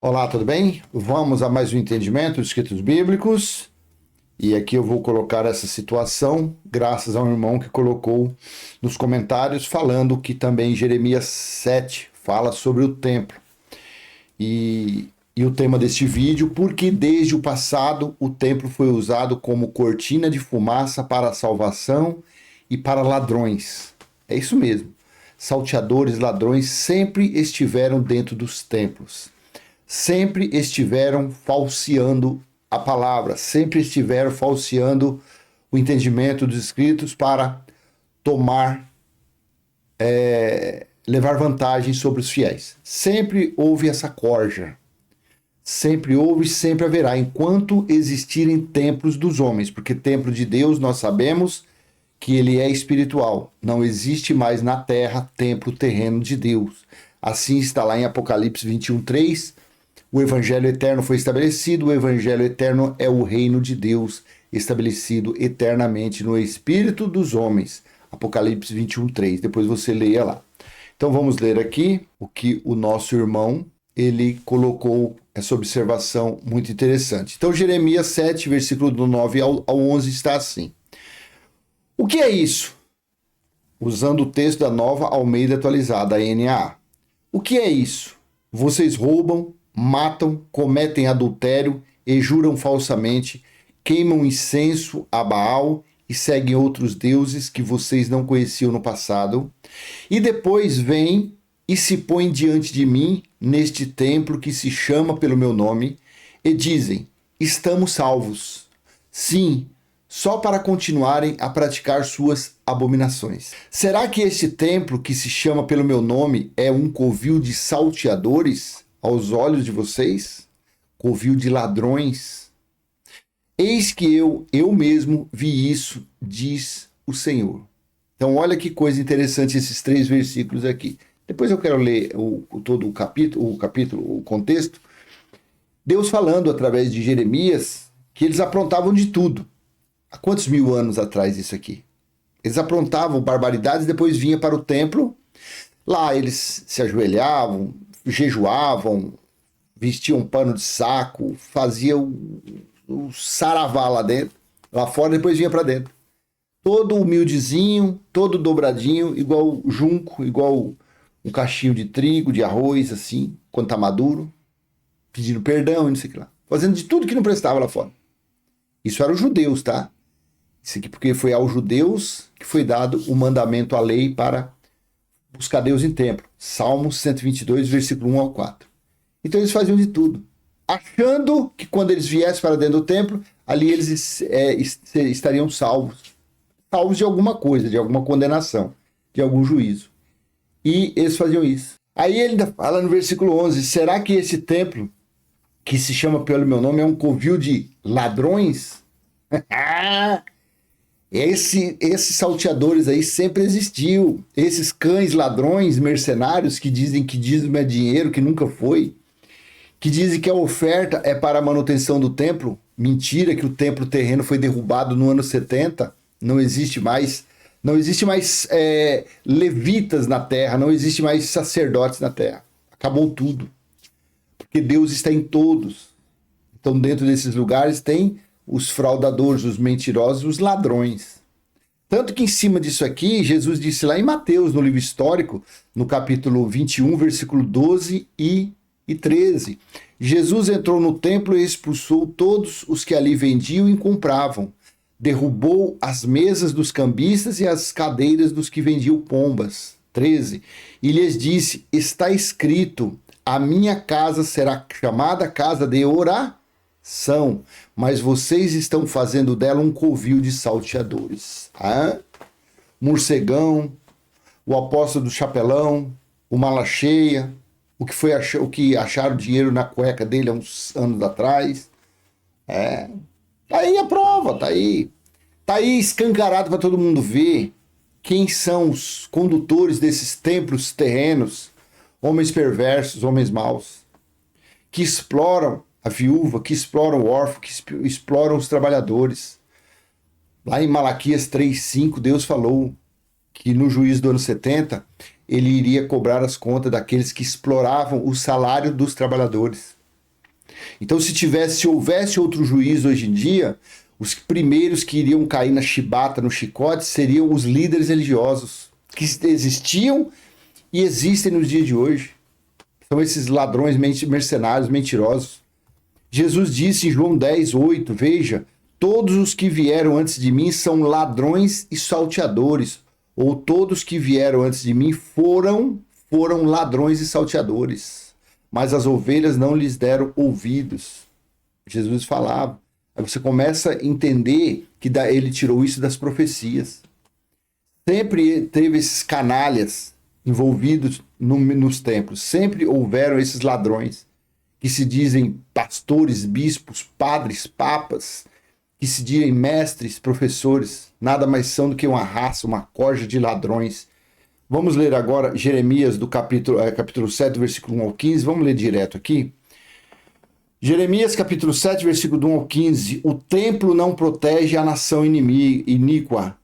Olá, tudo bem? Vamos a mais um entendimento dos escritos bíblicos. E aqui eu vou colocar essa situação, graças a um irmão que colocou nos comentários, falando que também Jeremias 7 fala sobre o templo. E o tema deste vídeo, porque desde o passado o templo foi usado como cortina de fumaça para a salvação e para ladrões. É isso mesmo. Salteadores, ladrões sempre estiveram dentro dos templos. Sempre estiveram falseando a palavra, sempre estiveram falseando o entendimento dos escritos para tomar, levar vantagem sobre os fiéis. Sempre houve essa corja. Sempre houve e sempre haverá, enquanto existirem templos dos homens, porque templo de Deus nós sabemos que ele é espiritual. Não existe mais na terra templo terreno de Deus. Assim está lá em Apocalipse 21:3. O evangelho eterno foi estabelecido, o evangelho eterno é o reino de Deus, estabelecido eternamente no espírito dos homens. Apocalipse 21:3. Depois você leia lá. Então vamos ler aqui o que o nosso irmão, ele colocou essa observação muito interessante. Então Jeremias 7, versículo do 9 ao 11 está assim. O que é isso? Usando o texto da Nova Almeida Atualizada, a NAA. O que é isso? Vocês roubam, matam, cometem adultério e juram falsamente, queimam incenso a Baal e seguem outros deuses que vocês não conheciam no passado, e depois vêm e se põem diante de mim neste templo que se chama pelo meu nome e dizem: estamos salvos. Sim, só para continuarem a praticar suas abominações. Será que este templo que se chama pelo meu nome é um covil de salteadores aos olhos de vocês? Covil de ladrões? Eis que eu mesmo vi isso, diz o Senhor. Então olha que coisa interessante esses 3 versículos aqui. Depois eu quero ler todo o capítulo, o contexto. Deus falando através de Jeremias que eles aprontavam de tudo. Há quantos mil anos atrás isso aqui? Eles aprontavam barbaridades, depois vinha para o templo. Lá eles se ajoelhavam, jejuavam, vestiam um pano de saco, faziam o saravá lá dentro. Lá fora, depois vinha para dentro. Todo humildezinho, todo dobradinho, igual junco, igual um cachinho de trigo, de arroz, assim, quando tá maduro, pedindo perdão e não sei o que lá. Fazendo de tudo que não prestava lá fora. Isso era os judeus, tá? Isso aqui porque foi aos judeus que foi dado o mandamento, a lei para buscar Deus em templo. Salmos 122, versículo 1 ao 4. Então eles faziam de tudo, achando que quando eles viessem para dentro do templo, ali eles estariam salvos. Salvos de alguma coisa, de alguma condenação, de algum juízo. E eles faziam isso. Aí ele ainda fala no versículo 11, será que esse templo, que se chama pelo meu nome, é um covil de ladrões? Esses salteadores aí sempre existiu. Esses cães ladrões, mercenários, que dizem que dízimo é dinheiro, que nunca foi. Que dizem que a oferta é para a manutenção do templo. Mentira, que o templo terreno foi derrubado no ano 70. Não existe mais levitas na terra, não existe mais sacerdotes na terra. Acabou tudo. Porque Deus está em todos. Então dentro desses lugares tem os fraudadores, os mentirosos, os ladrões. Tanto que em cima disso aqui, Jesus disse lá em Mateus, no livro histórico, no capítulo 21, versículo 12 e 13. Jesus entrou no templo e expulsou todos os que ali vendiam e compravam. Derrubou as mesas dos cambistas e as cadeiras dos que vendiam pombas. 13. E lhes disse, está escrito, a minha casa será chamada casa de oração, mas vocês estão fazendo dela um covil de salteadores. Morcegão, o apóstolo do chapelão, o mala cheia, o que acharam dinheiro na cueca dele há uns anos atrás. Tá aí a prova, tá aí. Tá aí escancarado para todo mundo ver quem são os condutores desses templos terrenos, homens perversos, homens maus, que exploram a viúva, que exploram o órfão, que exploram os trabalhadores. Lá em Malaquias 3:5, Deus falou que no juízo do ano 70, ele iria cobrar as contas daqueles que exploravam o salário dos trabalhadores. Então, se houvesse outro juiz hoje em dia, os primeiros que iriam cair na chibata, no chicote, seriam os líderes religiosos, que existiam e existem nos dias de hoje. São esses ladrões mercenários, mentirosos. Jesus disse em João 10:8, veja, todos os que vieram antes de mim são ladrões e salteadores, ou todos que vieram antes de mim foram ladrões e salteadores, mas as ovelhas não lhes deram ouvidos. Jesus falava. Aí você começa a entender que ele tirou isso das profecias. Sempre teve esses canalhas envolvidos nos templos, sempre houveram esses ladrões que se dizem pastores, bispos, padres, papas, que se dizem mestres, professores, nada mais são do que uma raça, uma corja de ladrões. Vamos ler agora Jeremias do capítulo 7, versículo 1 ao 15, vamos ler direto aqui. Jeremias capítulo 7, versículo do 1 ao 15, o templo não protege a nação iníqua.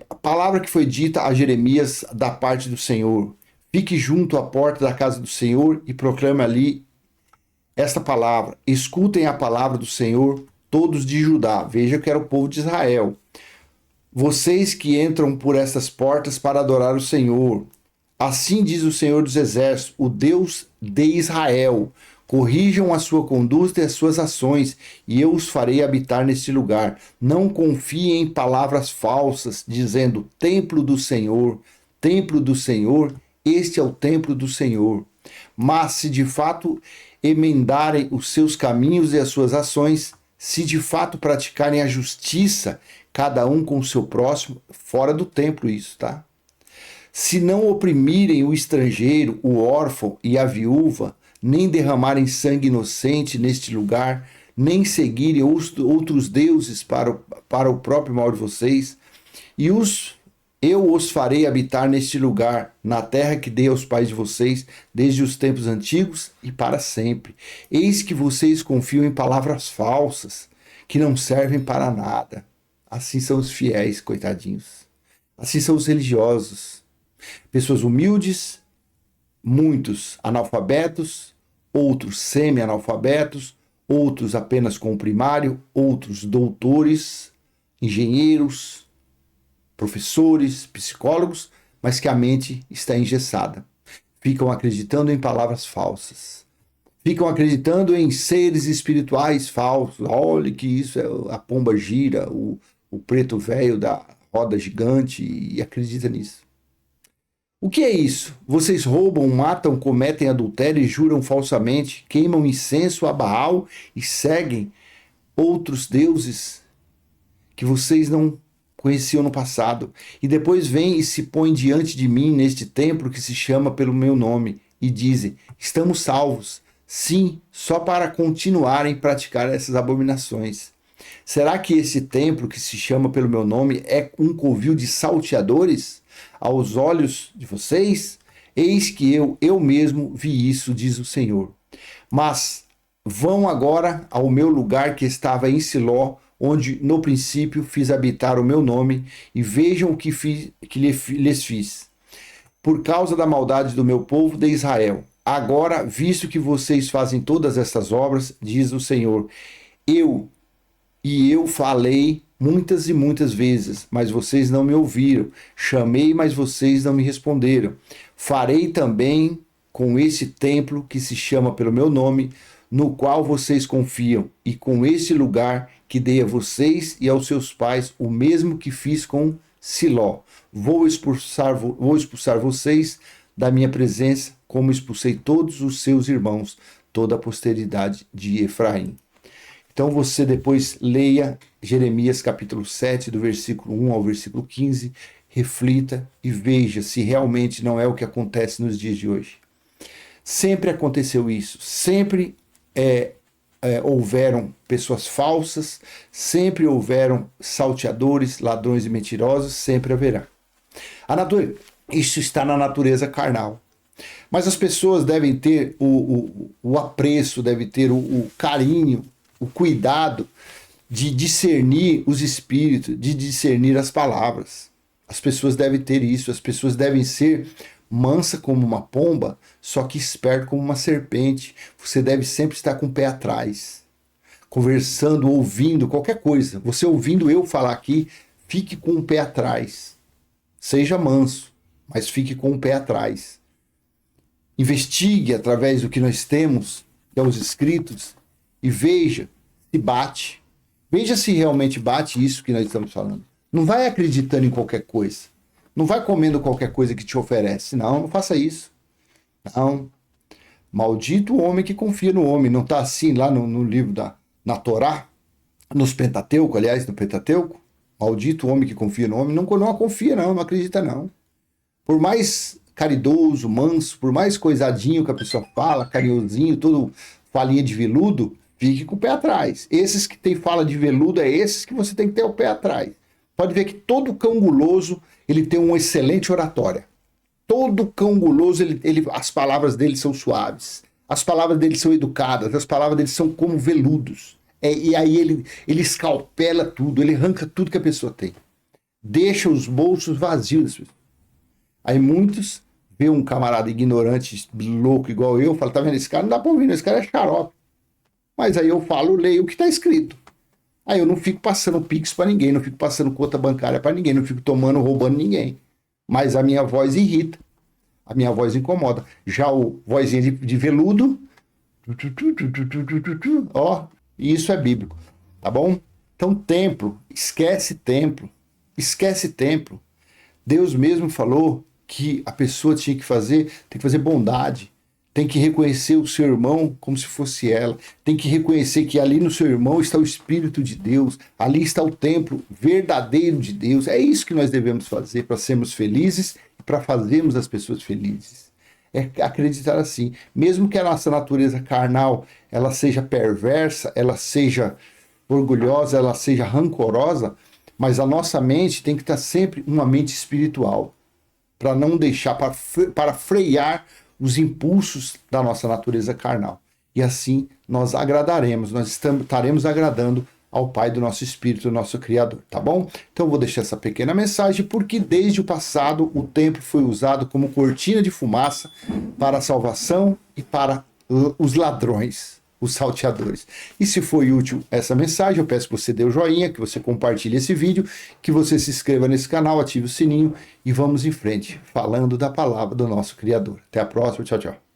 A palavra que foi dita a Jeremias da parte do Senhor. Fique junto à porta da casa do Senhor e proclame ali esta palavra. Escutem a palavra do Senhor, todos de Judá. Veja que era o povo de Israel. Vocês que entram por estas portas para adorar o Senhor. Assim diz o Senhor dos Exércitos, o Deus de Israel. Corrijam a sua conduta e as suas ações, e eu os farei habitar neste lugar. Não confiem em palavras falsas, dizendo, templo do Senhor, este é o templo do Senhor. Mas se de fato emendarem os seus caminhos e as suas ações, se de fato praticarem a justiça, cada um com o seu próximo, fora do templo isso, tá? Se não oprimirem o estrangeiro, o órfão e a viúva, nem derramarem sangue inocente neste lugar, nem seguirem outros deuses para o próprio mal de vocês, e eu os farei habitar neste lugar, na terra que dei aos pais de vocês, desde os tempos antigos e para sempre. Eis que vocês confiam em palavras falsas, que não servem para nada. Assim são os fiéis, coitadinhos. Assim são os religiosos. Pessoas humildes, muitos analfabetos, outros semi-analfabetos, outros apenas com o primário, outros doutores, engenheiros, professores, psicólogos, mas que a mente está engessada. Ficam acreditando em palavras falsas. Ficam acreditando em seres espirituais falsos. Olha que isso é a pomba gira, o preto velho da roda gigante, e acredita nisso. O que é isso? Vocês roubam, matam, cometem adultério e juram falsamente, queimam incenso a Baal e seguem outros deuses que vocês não conheciam no passado. E depois vêm e se põem diante de mim neste templo que se chama pelo meu nome e dizem, estamos salvos. Sim, só para continuarem a praticar essas abominações. Será que esse templo que se chama pelo meu nome é um covil de salteadores? Aos olhos de vocês, eis que eu mesmo vi isso, diz o Senhor. Mas vão agora ao meu lugar que estava em Siló, onde no princípio fiz habitar o meu nome, e vejam o que lhes fiz, por causa da maldade do meu povo de Israel. Agora, visto que vocês fazem todas estas obras, diz o Senhor, eu falei muitas e muitas vezes, mas vocês não me ouviram. Chamei, mas vocês não me responderam. Farei também com esse templo que se chama pelo meu nome, no qual vocês confiam, e com esse lugar que dei a vocês e aos seus pais, o mesmo que fiz com Siló. Vou expulsar vocês da minha presença, como expulsei todos os seus irmãos, toda a posteridade de Efraim. Então você depois leia Jeremias capítulo 7, do versículo 1 ao versículo 15, reflita e veja se realmente não é o que acontece nos dias de hoje. Sempre aconteceu isso, sempre houveram pessoas falsas, sempre houveram salteadores, ladrões e mentirosos, sempre haverá. Isso está na natureza carnal. Mas as pessoas devem ter o apreço, devem ter o carinho, o cuidado de discernir os espíritos, de discernir as palavras. As pessoas devem ter isso, as pessoas devem ser mansa como uma pomba, só que esperto como uma serpente. Você deve sempre estar com o pé atrás, conversando, ouvindo, qualquer coisa. Você ouvindo eu falar aqui, fique com o pé atrás. Seja manso, mas fique com o pé atrás. Investigue através do que nós temos, que é os escritos, e veja se bate. Veja se realmente bate isso que nós estamos falando. Não vai acreditando em qualquer coisa. Não vai comendo qualquer coisa que te oferece. Não, não faça isso. Não. Maldito o homem que confia no homem. Não está assim lá no livro na Torá? Nos Pentateuco, aliás, no Pentateuco? Maldito o homem que confia no homem. Não confia não acredita não. Por mais caridoso, manso, por mais coisadinho que a pessoa fala, carinhosinho, todo falinha de veludo, fique com o pé atrás. Esses que tem fala de veludo, é esses que você tem que ter o pé atrás. Pode ver que todo cão guloso, ele tem uma excelente oratória. Todo cão guloso, as palavras dele são suaves. As palavras dele são educadas, as palavras dele são como veludos. E aí ele escalpela tudo, ele arranca tudo que a pessoa tem. Deixa os bolsos vazios. Aí muitos vê um camarada ignorante, louco igual eu, fala, tá vendo esse cara? Não dá pra ouvir, esse cara é xarope. Mas aí eu falo, leio o que tá escrito. Aí eu não fico passando pix pra ninguém, não fico passando conta bancária pra ninguém, não fico roubando ninguém. Mas a minha voz irrita, a minha voz incomoda. Já o vozinha de veludo, ó, isso é bíblico, tá bom? Então templo, esquece templo. Deus mesmo falou que a pessoa tem que fazer bondade, tem que reconhecer o seu irmão como se fosse ela, tem que reconhecer que ali no seu irmão está o Espírito de Deus, ali está o templo verdadeiro de Deus. É isso que nós devemos fazer para sermos felizes e para fazermos as pessoas felizes. É acreditar assim, mesmo que a nossa natureza carnal ela seja perversa, ela seja orgulhosa, ela seja rancorosa, mas a nossa mente tem que estar sempre uma mente espiritual, para não deixar, para frear os impulsos da nossa natureza carnal. E assim nós agradaremos, nós estaremos agradando ao Pai do nosso Espírito, nosso Criador, tá bom? Então eu vou deixar essa pequena mensagem, porque desde o passado o templo foi usado como cortina de fumaça para a salvação e para os ladrões, os salteadores. E se foi útil essa mensagem, eu peço que você dê o joinha, que você compartilhe esse vídeo, que você se inscreva nesse canal, ative o sininho e vamos em frente, falando da palavra do nosso Criador. Até a próxima, tchau, tchau.